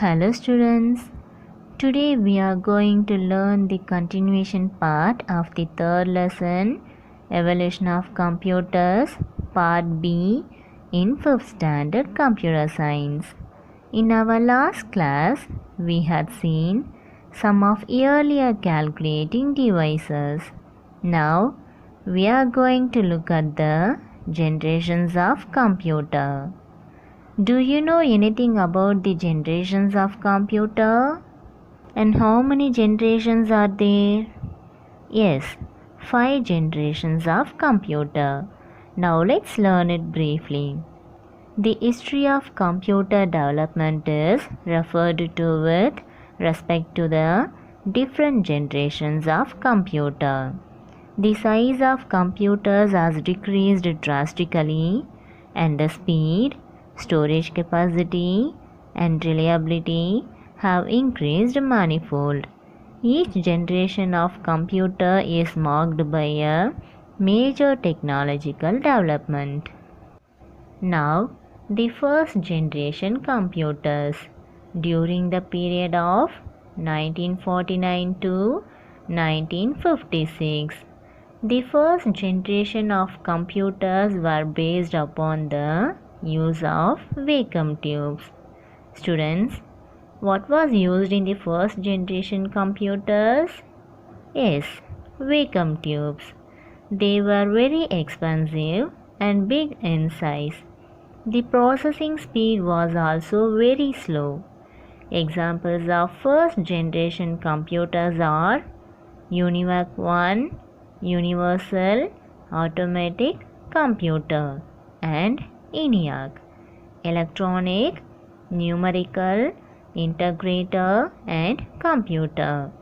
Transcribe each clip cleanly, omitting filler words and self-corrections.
Hello students, today we are going to learn the continuation part of the third lesson, Evolution of Computers, Part B in 5th Standard Computer Science. In our last class, we had seen some of earlier calculating devices. Now, we are going to look at the generations of computer. Do you know anything about the generations of computer? And how many generations are there? Yes, 5 generations of computer. Now let's learn it briefly. The history of computer development is referred to with respect to the different generations of computer. The size of computers has decreased drastically and the speed, storage capacity and reliability have increased manifold. Each generation of computer is marked by a major technological development. Now, the first generation computers during the period of 1949 to 1956. The first generation of computers were based upon the use of vacuum tubes. Students, what was used in the first generation computers? Yes, vacuum tubes. They were very expensive and big in size. The processing speed was also very slow. Examples of first generation computers are UNIVAC 1, Universal Automatic Computer, and ENIAC, Electronic, Numerical, Integrator and Computer.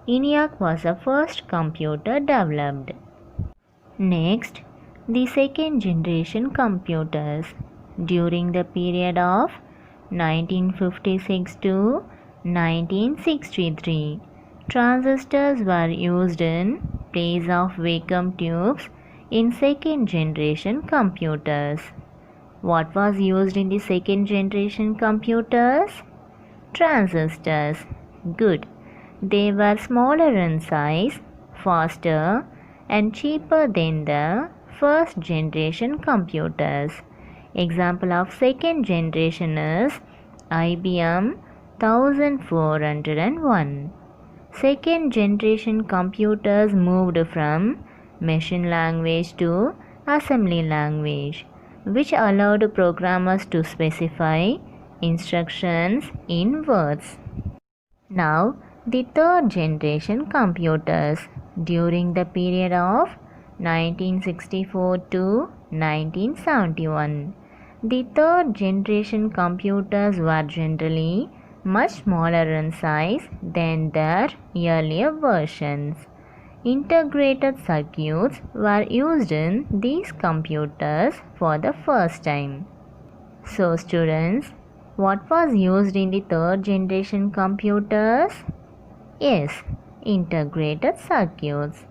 ENIAC was the first computer developed. Next, the second generation computers during the period of 1956 to 1963. Transistors were used in place of vacuum tubes in second generation computers. What was used in the second generation computers? Transistors. Good. They were smaller in size, faster and cheaper than the first generation computers. Example of second generation is IBM 1401. Second generation computers moved from machine language to assembly language, which allowed programmers to specify instructions in words. Now, the third generation computers during the period of 1964 to 1971. The third generation computers were generally much smaller in size than their earlier versions. Integrated circuits were used in these computers for the first time. So students, what was used in the third generation computers? Yes, integrated circuits.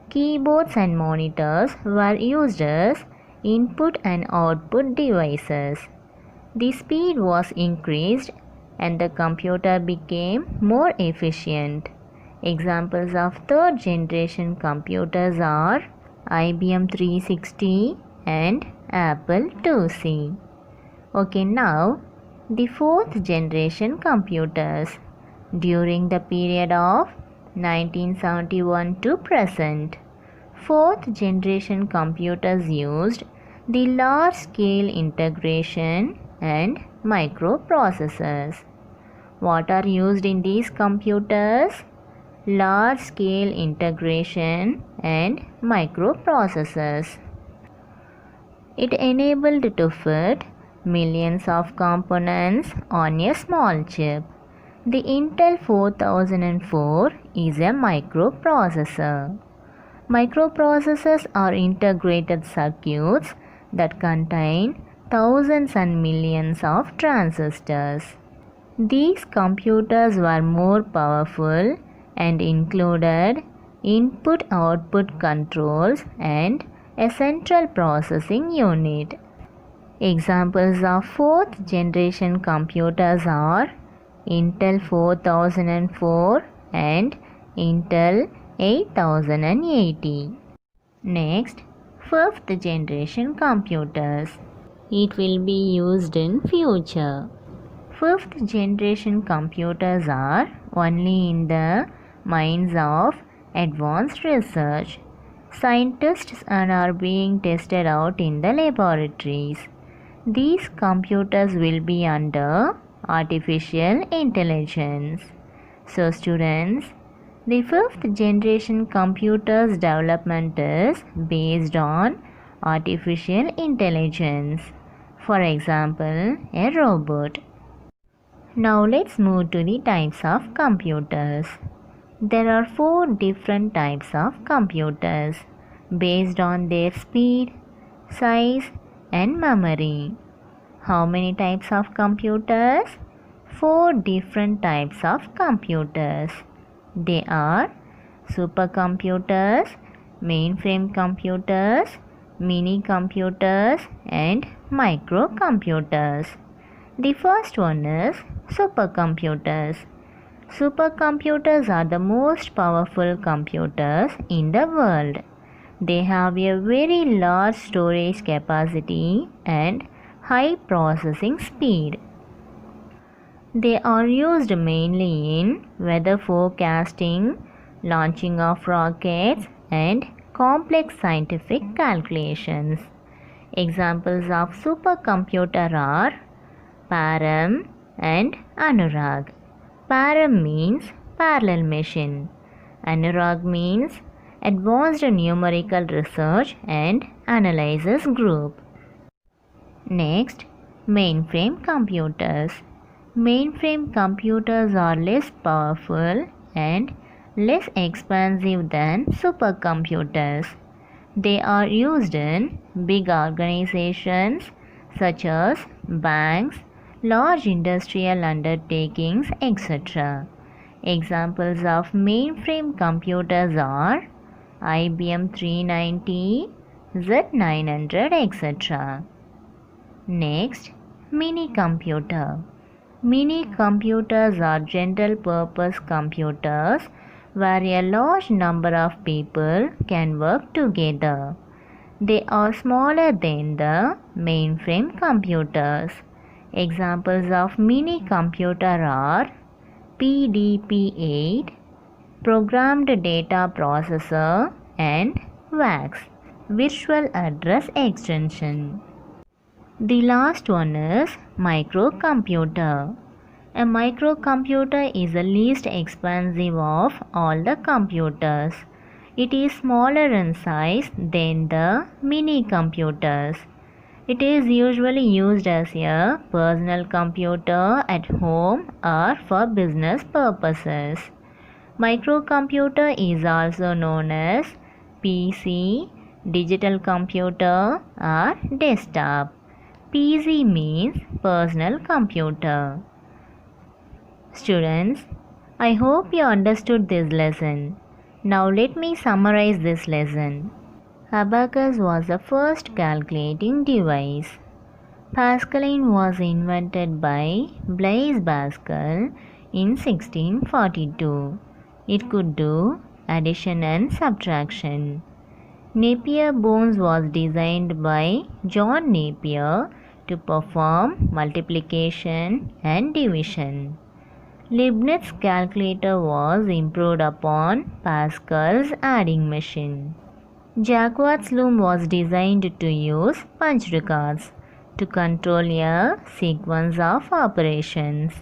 Keyboards and monitors were used as input and output devices. The speed was increased and the computer became more efficient. Examples of third generation computers are IBM 360 and Apple IIc. Okay, now the fourth generation computers during the period of 1971 to present. Fourth generation computers used the large scale integration and microprocessors. What are used in these computers? Large scale integration and microprocessors. It enabled to fit millions of components on a small chip. The Intel 4004 is a microprocessor. Microprocessors are integrated circuits that contain thousands and millions of transistors. These computers were more powerful and included input-output controls and a central processing unit. Examples of fourth generation computers are Intel 4004 and Intel 8080. Next, 5th generation computers. It will be used in future. 5th generation computers are only in the minds of advanced research. Scientists are being tested out in the laboratories. These computers will be under artificial intelligence. So students, the 5th generation computers development is based on artificial intelligence. For example, a robot. Now let's move to the types of computers. There are 4 different types of computers based on their speed, size and memory. How many types of computers? 4 different types of computers. They are supercomputers, mainframe computers, mini computers and microcomputers. The first one is supercomputers. Supercomputers are the most powerful computers in the world. They have a very large storage capacity and high processing speed. They are used mainly in weather forecasting, launching of rockets, and complex scientific calculations. Examples of supercomputer are Param and Anurag. Param means parallel machine. Anurag means advanced numerical research and analysis group. Next, mainframe computers. Mainframe computers are less powerful and less expensive than supercomputers. They are used in big organizations such as banks, large industrial undertakings, etc. Examples of mainframe computers are IBM 390, Z900, etc. Next, mini computer. Mini computers are general purpose computers where a large number of people can work together. They are smaller than the mainframe computers. Examples of mini computer are PDP-8, Programmed Data Processor, and VAX, Virtual Address Extension. The last one is microcomputer. A microcomputer is the least expensive of all the computers. It is smaller in size than the mini computers. It is usually used as a personal computer at home or for business purposes. Microcomputer is also known as PC, digital computer or desktop. PC means personal computer. Students, I hope you understood this lesson. Now let me summarize this lesson. Abacus was the first calculating device. Pascaline was invented by Blaise Pascal in 1642. It could do addition and subtraction. Napier bones was designed by John Napier to perform multiplication and division. Leibniz's calculator was improved upon Pascal's adding machine. Jacquard's loom was designed to use punched cards to control a sequence of operations.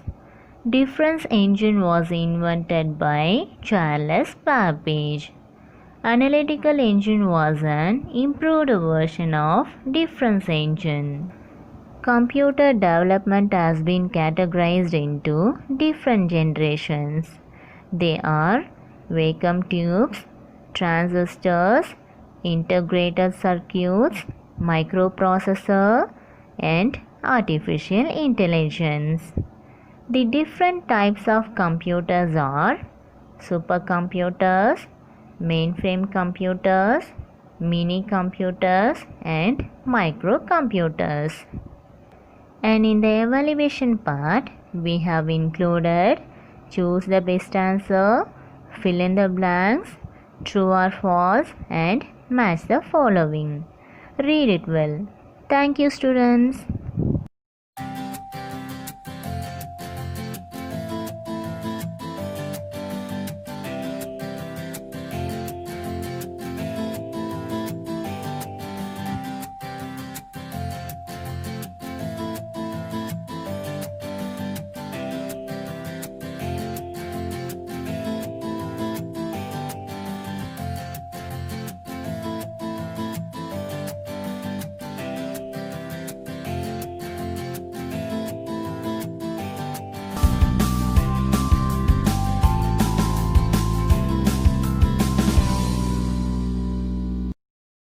Difference engine was invented by Charles Babbage. Analytical engine was an improved version of difference engine. Computer development has been categorized into different generations. They are vacuum tubes, transistors, integrated circuits, microprocessor, and artificial intelligence. The different types of computers are supercomputers, mainframe computers, mini computers, and microcomputers. And in the evaluation part, we have included choose the best answer, fill in the blanks, true or false, and match the following. Read it well. Thank you, students.